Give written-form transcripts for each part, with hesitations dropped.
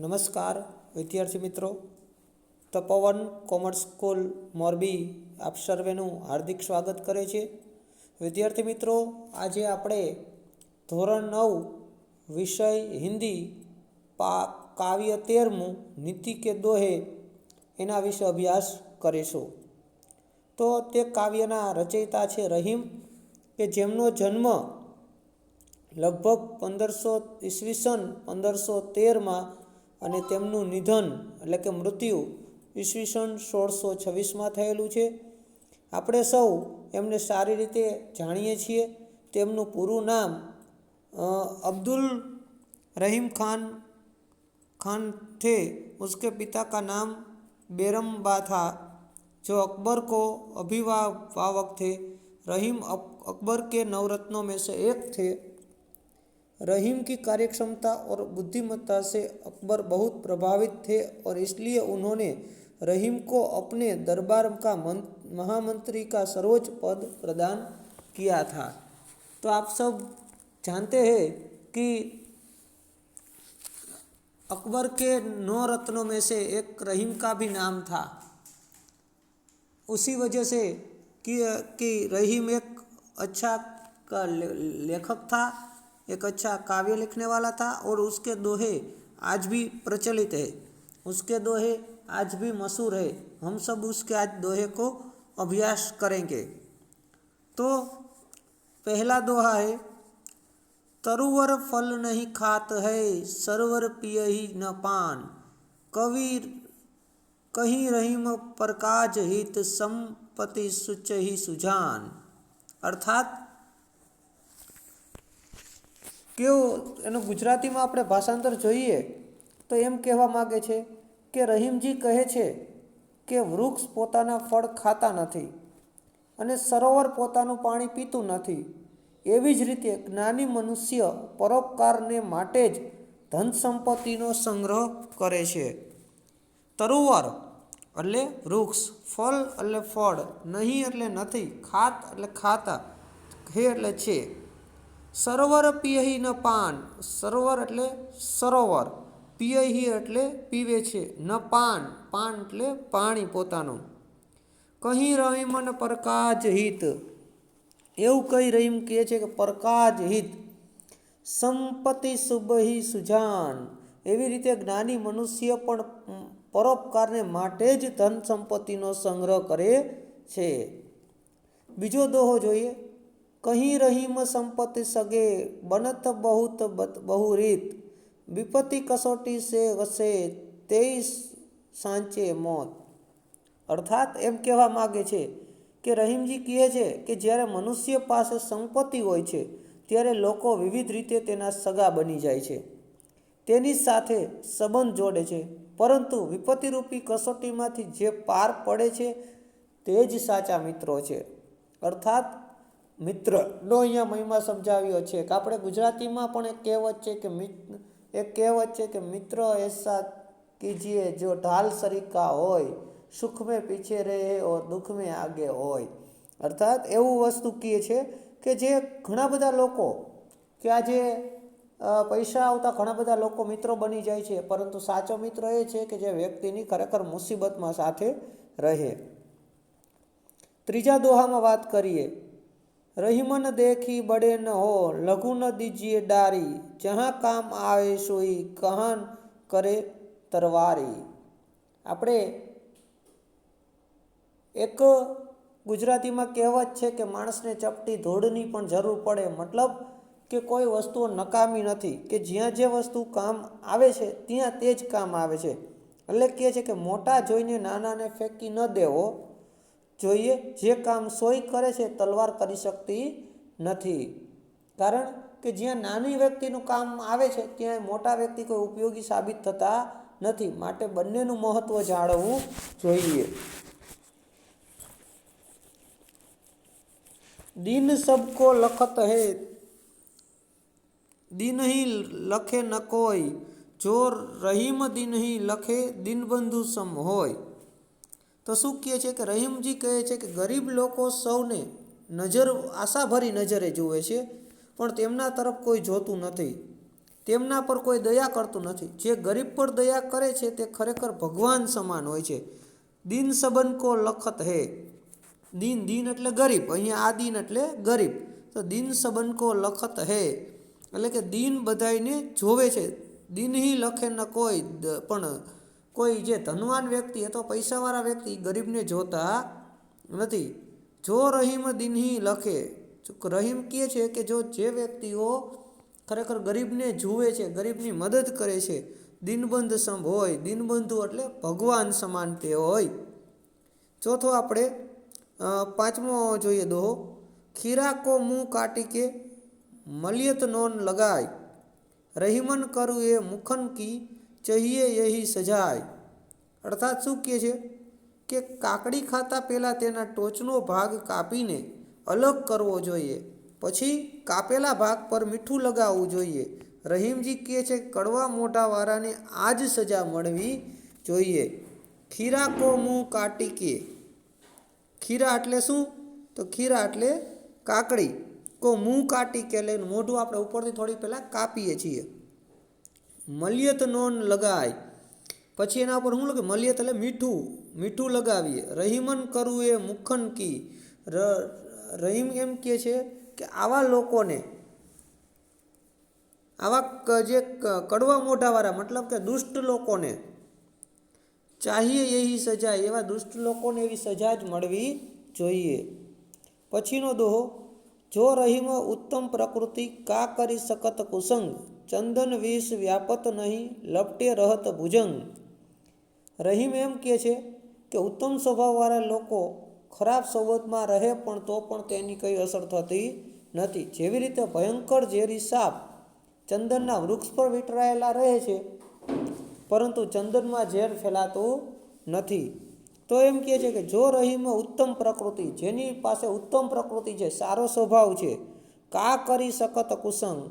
નમસ્કાર વિદ્યાર્થી મિત્રો, તપોવન કોમર્સ સ્કૂલ મોરબી આપ સર્વેનું હાર્દિક સ્વાગત કરે છે. વિદ્યાર્થી મિત્રો, આજે આપણે ધોરણ 9 વિષય હિન્દી કાવ્ય 13મું નીતિ કે દોહે એના વિશે અભ્યાસ કરીશું. તો તે કાવ્યના રચયિતા છે રહીમ, કે જેમનો જન્મ લગભગ 1513 અને તેમનું નિધન એટલે કે મૃત્યુ ઈસવીસન 1626 થયેલું છે. આપણે સૌ એમને સારી રીતે જાણીએ છીએ. તેમનું પૂરું નામ अब्दुल रहीम खान थे. उसके पिता का नाम बेरमबा था, जो अकबर को अभिभावक थे. रहीम अकबर के नवरत्नों में से एक थे. रहीम की कार्यक्षमता और बुद्धिमत्ता से अकबर बहुत प्रभावित थे और इसलिए उन्होंने रहीम को अपने दरबार का महामंत्री का सर्वोच्च पद प्रदान किया था. तो आप सब जानते हैं कि अकबर के 9 रत्नों में से एक रहीम का भी नाम था. उसी वजह से कि रहीम एक अच्छा लेखक था, एक अच्छा काव्य लिखने वाला था और उसके दोहे आज भी प्रचलित है, उसके दोहे आज भी मशहूर है. हम सब उसके आज दोहे को अभ्यास करेंगे. तो पहला दोहा है, तरुवर फल नहीं खात है, सरवर पिय ही न पान. कहीं रहीम प्रकाज हित, संपत्ति सुच ही सुजान. अर्थात કેવો એનો ગુજરાતીમાં આપણે ભાષાંતર જોઈએ તો એમ કહેવા માગે છે કે રહીમજી કહે છે કે વૃક્ષ પોતાના ફળ ખાતા નથી અને સરોવર પોતાનું પાણી પીતું નથી. એવી જ રીતે જ્ઞાની મનુષ્ય પરોપકારને માટે જ ધન સંપત્તિનો સંગ્રહ કરે છે. તરુવર એટલે વૃક્ષ, ફલ એટલે ફળ, નહીં એટલે નથી, ખાત એટલે ખાતા, હે એટલે છે. સરોવર પિયહી ન પાન, સરોવર એટલે સરોવર, પિયહી એટલે પીવે છે, ન પાન, પાન એટલે પાણી પોતાનું. કહી રહીમ ન પરકાજ હિત, એવું કહી રહીમ કહે છે કે પરકાજ હિત, સંપત્તિ સુબહી સુજાન. એવી રીતે જ્ઞાની મનુષ્ય પણ પરોપકારને માટે જ ધન સંપત્તિનો સંગ્રહ કરે છે. બીજો દોહો જોઈએ. कहीं रहीम संपत्ति सगे, बनत बहुत बहुरीत. विपत्ति कसोटी से वसे, तेईस सांचे मौत. અર્થાત એમ કહેવા માગે છે કે રહીમજી કહે છે કે જ્યારે મનુષ્ય પાસે સંપત્તિ હોય છે ત્યારે લોકો વિવિધ રીતે તેના સગા બની જાય છે, તેની સાથે સંબંધ જોડે છે, પરંતુ વિપત્તિરૂપી કસોટીમાંથી જે પાર પડે છે તે જ સાચા મિત્રો છે. અર્થાત મિત્રનો અહીંયા મહિમા સમજાવ્યો છે કે આપણે ગુજરાતીમાં પણ એક કહેવત છે કે મિત્ર એસા કીજીએ જો ઢાલ સરીકા હોય, સુખ મેં પીછે રહે ઓર દુઃખ મેં આગે હોય. અર્થાત એવું વસ્તુ કહે છે કે જે ઘણા બધા લોકો કે આજે પૈસા આવતા ઘણા બધા લોકો મિત્રો બની જાય છે, પરંતુ સાચો મિત્ર એ છે કે જે વ્યક્તિની ખરેખર મુસીબતમાં સાથે રહે. ત્રીજા દોહામાં વાત કરીએ. रहीमन देखी बड़े न हो, लघु न दीजिए डारी. जहाँ काम आवे सोई, कहान करे तरवारी. આપણે એક ગુજરાતીમાં કહેવત છે કે માણસને ચપટી ધૂળની પણ જરૂર પડે. મતલબ કે કોઈ વસ્તુઓ નકામી નથી, કે જ્યાં જે વસ્તુ કામ આવે છે ત્યાં તે જ કામ આવે છે. એટલે કહે છે કે મોટા જોઈને નાનાને ફેંકી ન દેવો જોઈએ. જે કામ સોય કરે છે તલવાર કરી શકતી નથી. કારણ કે જ્યાં નાની વ્યક્તિનું કામ આવે છે ત્યાં મોટા વ્યક્તિ કોઈ ઉપયોગી સાબિત થતા નથી. માટે બંનેનું મહત્વ જાળવવું જોઈએ. दिन सबको लखत है, दिन ही लखे न कोई. जो रहीम दिन ही लखे, दिन बंधु सम હોય. તો શું કહે છે કે રહીમજી કહે છે કે ગરીબ લોકો સૌને આશાભરી નજરે જુએ છે, પણ તેમના તરફ કોઈ જોતું નથી. તેમના પર કોઈ દયા કરતું નથી. જે ગરીબ પર દયા કરે છે તે ખરેખર ભગવાન સમાન હોય છે. દીન સબન કો લખત હે. દીન દીન એટલે ગરીબ, અહીંયા આ દીન એટલે ગરીબ. તો દીન સબન કો લખત હે એટલે કે દીન બધાને જોવે છે. દીન હી લખે ન કોઈ, પણ કોઈ જે ધનવાન વ્યક્તિ અથવા પૈસાવાળા વ્યક્તિ ગરીબને જોતા નથી. જો રહીમ દીન હી લખે, રહીમ કહે છે કે જો જે વ્યક્તિઓ ખરેખર ગરીબને જુએ છે, ગરીબની મદદ કરે છે, દીનબંધ સમ હોય, દીનબંધુ એટલે ભગવાન સમાન તે હોય. ચોથો આપણે પાંચમો જોઈએ દોહો, ખીરા કો મુંહ કાટી કે મલિયત નોન લગાય, રહીમન કરું એ મુખન કી ચહીએ યહી સજાય. અર્થાત શું કહે છે કે કાકડી ખાતા પહેલાં તેના ટોચનો ભાગ કાપીને અલગ કરવો જોઈએ, પછી કાપેલા ભાગ પર મીઠું લગાવવું જોઈએ. રહીમજી કહે છે કડવા મોઢાવાળાને આ જ સજા મળવી જોઈએ. ખીરા કો મુંહ કાટી કે, ખીરા એટલે શું? તો ખીરા એટલે કાકડી. કો મુંહ કાટી કે એટલે મોઢું આપણે ઉપરથી થોડી પહેલાં કાપીએ છીએ. મલિયત નોન લગાય, પછી એના ઉપર શું લગે? મલિયત એટલે મીઠું, મીઠું લગાવીએ. રહીમન કરવું એ મુખન કી, રહીમ એમ કહે છે કે આવા લોકોને, આવા જે કડવા મોઢાવાળા મતલબ કે દુષ્ટ લોકોને, ચાહીએ એવી સજા, એવા દુષ્ટ લોકોને એવી સજા જ મળવી જોઈએ. પછીનો દોહો, જો રહીમ ઉત્તમ પ્રકૃતિ કા કરી શકત કુસંગ, ચંદન વિષ વ્યાપત નહીં લપટે રહત ભુજંગ. રહીમ એમ કહે છે કે ઉત્તમ સ્વભાવવાળા લોકો ખરાબ સોબતમાં રહે પણ તો પણ તેની કંઈ અસર થતી નથી. જેવી રીતે ભયંકર ઝેરી સાપ ચંદનના વૃક્ષ પર વીંટળાયેલા રહે છે પરંતુ ચંદનમાં ઝેર ફેલાતું નથી. તો એમ કહે છે કે જો રહીમ ઉત્તમ પ્રકૃતિ, જેની પાસે ઉત્તમ પ્રકૃતિ છે, સારો સ્વભાવ છે, કા કરી શકત કુસંગ,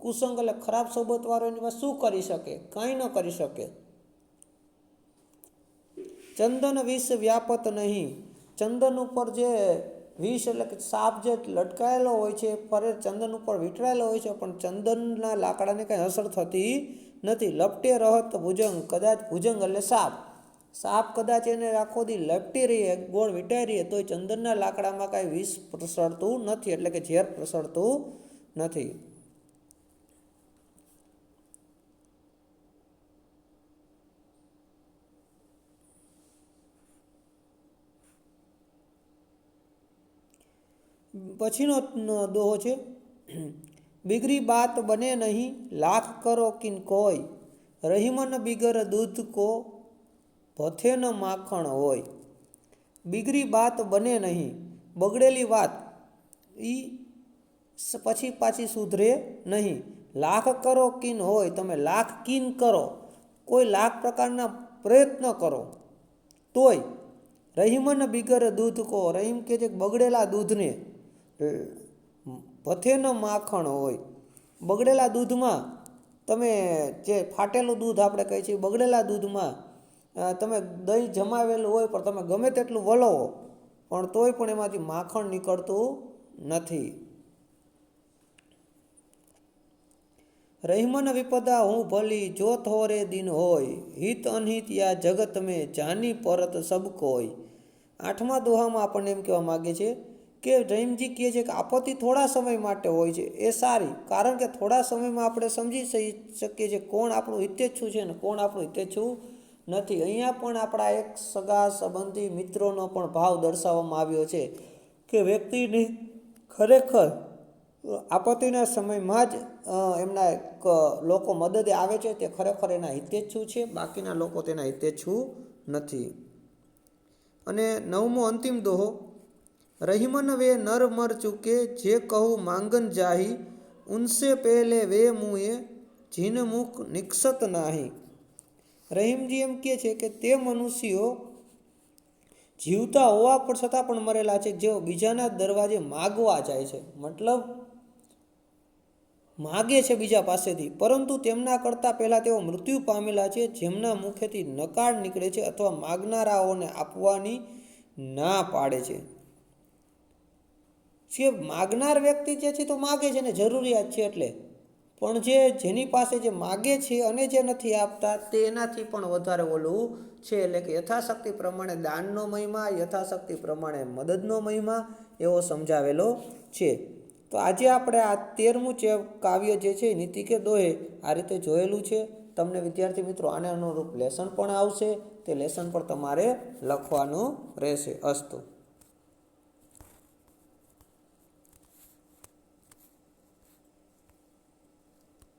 કુસંગ એટલે ખરાબ સોબતવાળો એની પાસે શું કરી શકે? કાંઈ ન કરી શકે. ચંદન વિષ વ્યાપત નહીં, ચંદન ઉપર જે વિષ એટલે કે સાપ જે લટકાયેલો હોય છે, ફરે ચંદન ઉપર વીંટળાયેલો હોય છે પણ ચંદનના લાકડાને કંઈ અસર થતી નથી. લપટે રહત ભુજંગ, કદાચ ભુજંગ એટલે સાપ, સાપ કદાચ એને આખો દી લપટી રહીએ, ગોળ વીંટાઈ રહીએ તોય ચંદનના લાકડામાં કાંઈ વિષ પ્રસરતું નથી, એટલે કે ઝેર પ્રસરતું નથી. પછીનો દોહો છે, બિગરી બાત બને નહીં લાખ કરો કિન કોઈ, રહીમન બિગર દૂધ કો ભથે ન માખણ હોય. બિગરી બાત બને નહીં, બગડેલી વાત એ પછી પાછી સુધરે નહીં. લાખ કરો કિન હોય, તમે લાખ કિન કરો, કોઈ લાખ પ્રકારના પ્રયત્ન કરો તોય, રહીમન બિગર દૂધ કો, રહીમ કે જે બગડેલા દૂધને ભથે ન માખણ હોય, બગડેલા દૂધમાં તમે જે ફાટેલું દૂધ આપણે કહીએ છીએ, બગડેલા દૂધમાં તમે દહીં જમાવેલું હોય પણ તમે ગમે તેટલું વલોવો પણ તોય પણ એમાંથી માખણ નીકળતું નથી. રહીમન વિપદા હું ભલી જો થોરે દિન હોય, હિત અનહિત યા જગત મેં જાની પરત સબ કોઈ. આઠમા દોહામાં આપણને એમ કહેવા માગે છે કે રહીમજી કહે છે કે આપત્તિ થોડા સમય માટે હોય છે એ સારી, કારણ કે થોડા સમયમાં આપણે સમજી શકીએ છીએ કોણ આપણું હિતેચ્છુ છે ને કોણ આપણું હિતેચ્છુ નથી. અહીંયા પણ આપણા એક સગા સંબંધી મિત્રોનો પણ ભાવ દર્શાવવામાં આવ્યો છે કે વ્યક્તિની ખરેખર આપત્તિના સમયમાં જ એમના લોકો મદદે આવે છે, તે ખરેખર એના હિતેચ્છુ છે, બાકીના લોકો તેના હિતેચ્છુ નથી. અને નવમો અંતિમ દોહો, રહીમન વે નર મર ચૂકે જે કહું માંગન જાહી, ઉનસે પહેલે વે મુએ જીન મુખ નિક્ષત નાહી. રહીમજી એમ કહે છે કે તે મનુષ્યો જીવતા હોવા પર છતાં પણ મરેલા છે જેઓ બીજાના દરવાજે માગવા જાય છે, મતલબ માગે છે બીજા પાસેથી, પરંતુ તેમના કરતાં પહેલાં તેઓ મૃત્યુ પામેલા છે, જેમના મુખેથી નકાર નીકળે છે અથવા માગનારાઓને આપવાની ના પાડે છે. જે માગનાર વ્યક્તિ જે છે તો માગે છે ને જરૂરિયાત છે એટલે, પણ જેની પાસે જે માગે છે અને જે નથી આપતા તેનાથી પણ વધારે ઓલું છે. એટલે કે યથાશક્તિ પ્રમાણે દાનનો મહિમા, યથાશક્તિ પ્રમાણે મદદનો મહિમા એવો સમજાવેલો છે. તો આજે આપણે આ 13મું કાવ્ય જે છે નીતિ કે દોહે આ રીતે જોયેલું છે. તમને વિદ્યાર્થી મિત્રો આને અનુરૂપ લેસન પણ આવશે, તે લેસન પણ તમારે લખવાનું રહેશે. અસ્તુ.